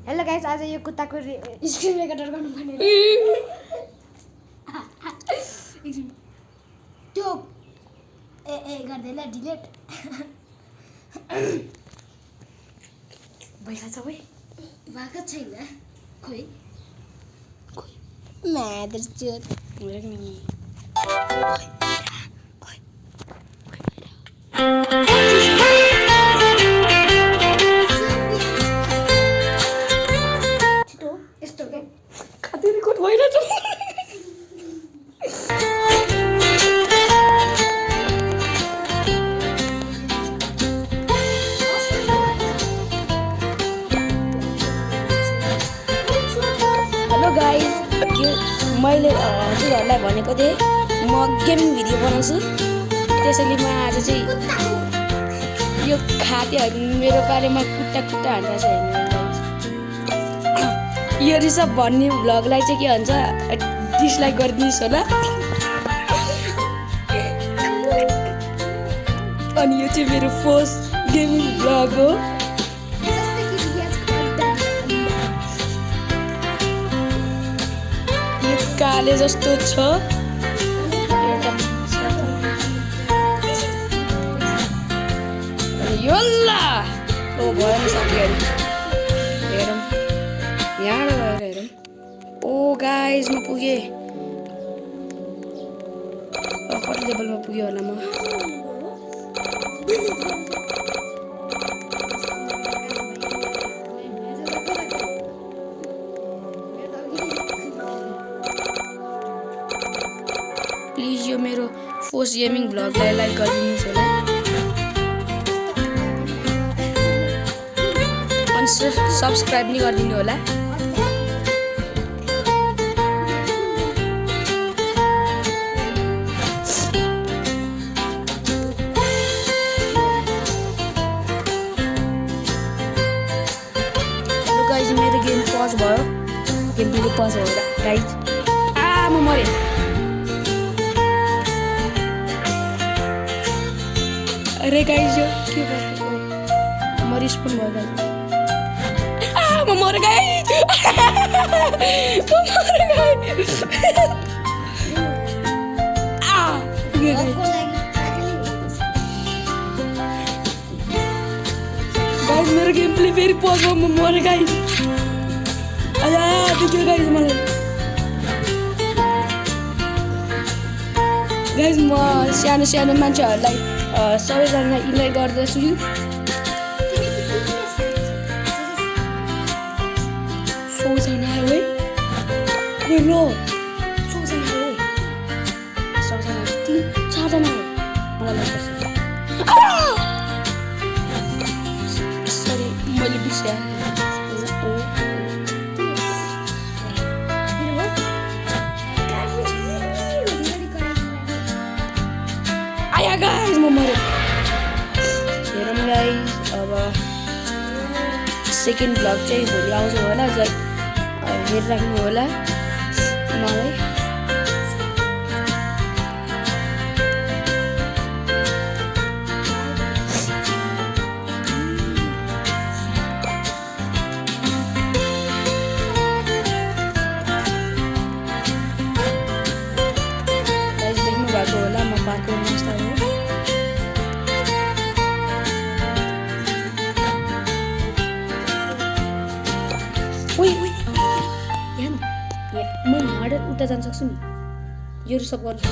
Hello guys, आज यो कुत्ताको screen recorder गर्नु पर्ने त्यो गर्दैला डिलिट भइहाल्छ है भएको छैन खोइ मादर चोद हेलो गाइस, मैले हजुरहरूलाई भनेको थिएँ म गेमिङ भिडियो बनाउँछु, त्यसैले म आज चाहिँ यो खातेहरू मेरो बारेमा कुट्टा हान्छ यो रिसब भन्ने भ्लगलाई चाहिँ के भन्छ डिसलाइक गरिदिनुहोस् होला। अनि यो चाहिँ मेरो फर्स्ट गेमिङ भ्लग हो। काले जस्तो छ योल्ला ओ भएन साथीहरु हेरौँ यहाँबाट गएर हेरौँ। ओ गाइस म पुगे कति लेभलमा पुग्यो होला म। प्लिज यो मेरो फर्स्ट गेमिङ भ्लगलाई लाइक गरिदिनुहोस् होला अनि सब्स्क्राइब नि गरिदिनु होला। हेलो गाइस, मेरो गेम पज भयो, गेम भिडियो पज भयो गाइस। म मरे। अरे गाइस यो के भएको म रिस्पोन भयो गाइस। म मर गए गाइस मेरो गेम प्ले फेरि पज भयो, म मर गाइस। आया दुख्यो गाइस मलाई। गाइस म सानो मान्छेहरूलाई सबैजना इन्भाइट गर्दैछु। सबैजना आयो है लो, सबैजना आयो है, सबैजना 3-4जना आयो मलाई लाग्छ। सरी मैले बिर्सेँ। आया गाइस म मरे। हेरौँ गाइस, अब सेकेन्ड भ्लग चाहिँ भोलि आउँछ होला, हेरिराख्नु होला मलाई। गाइस देख्नु भएको होला म पार्कको मस्ता हो। म हार्डर उता जान सक्छु नि, यो सब गर्नु सक्छु।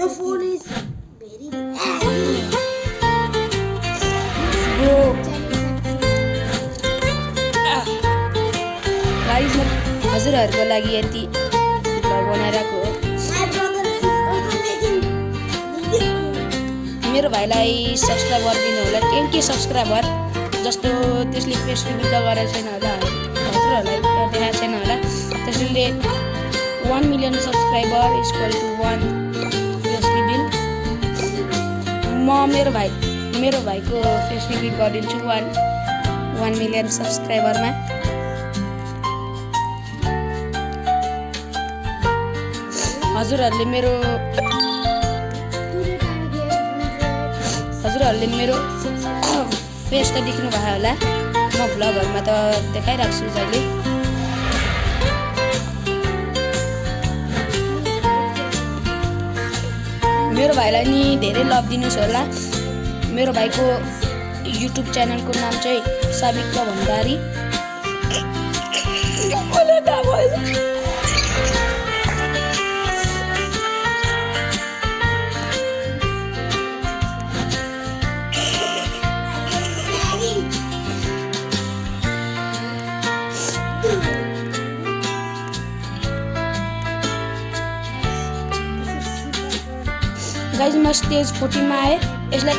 The phone is very guys, म हजुरहरूको लागि यति भ्लग बनाइरहेको हो। मेरो भाइलाई सब्स्क्राइब गरिदिनु होला, 10K सब्स्क्राइबर जस्तो त्यसले फेस रिभिल त गरेको छैन होला, हजुरहरूलाई देखाएको छैन होला। त्यसले 1 million subscriber equal to 1 face reveal. म मेरो भाइको फेस रिभिल गरिदिन्छु 1 मिलियन सब्स्क्राइबरमा। हजुरहरूले मेरो फेस त देख्नु भयो होला म भ्लगहरुमा त देखाइराख्छु जहिले मेरो भाइलाई नि धेरै लभ दिनुस् होला मेरो भाइको युट्युब च्यानलको नाम चाहिँ साबिक भण्डारी गाइज म स्टेज 14 मा आएँ यसलाई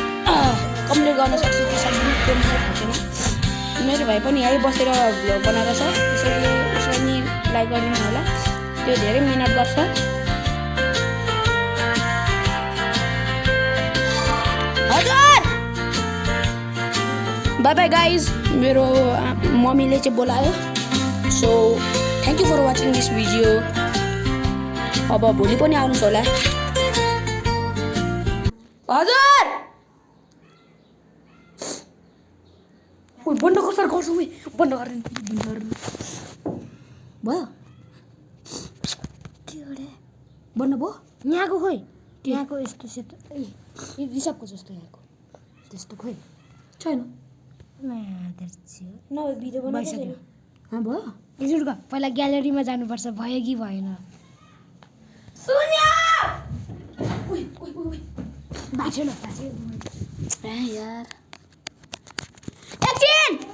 कम्प्लिट गर्न सक्छु कि सक्दिनँ त्यो मलाई थाहा छैन मेरो भाइ पनि यहीँ बसेर भ्लग बनाएको छ त्यसैले उसलाई नि लाइक गरिदिनु होला त्यो धेरै मिहिनेत गर्छ हजुर बाइ बाइ गाइज मेरो मम्मीले चाहिँ बोलायो so thank you for watching this video अब भोलि पनि आउनुहोस् होला हजुर बन्द गर्छ बन्द गर्दैन भयो के गरे बन्द भयो यहाँको खोइ यहाँको यस्तो सेतो ए रिसपको जस्तो यहाँको त्यस्तो खोइ छैन नभए भिडियो बनाइसक्यो भयो एकचोटि पहिला ग्यालेरीमा जानुपर्छ भयो कि भएन बाँच्यो न यार एकछिन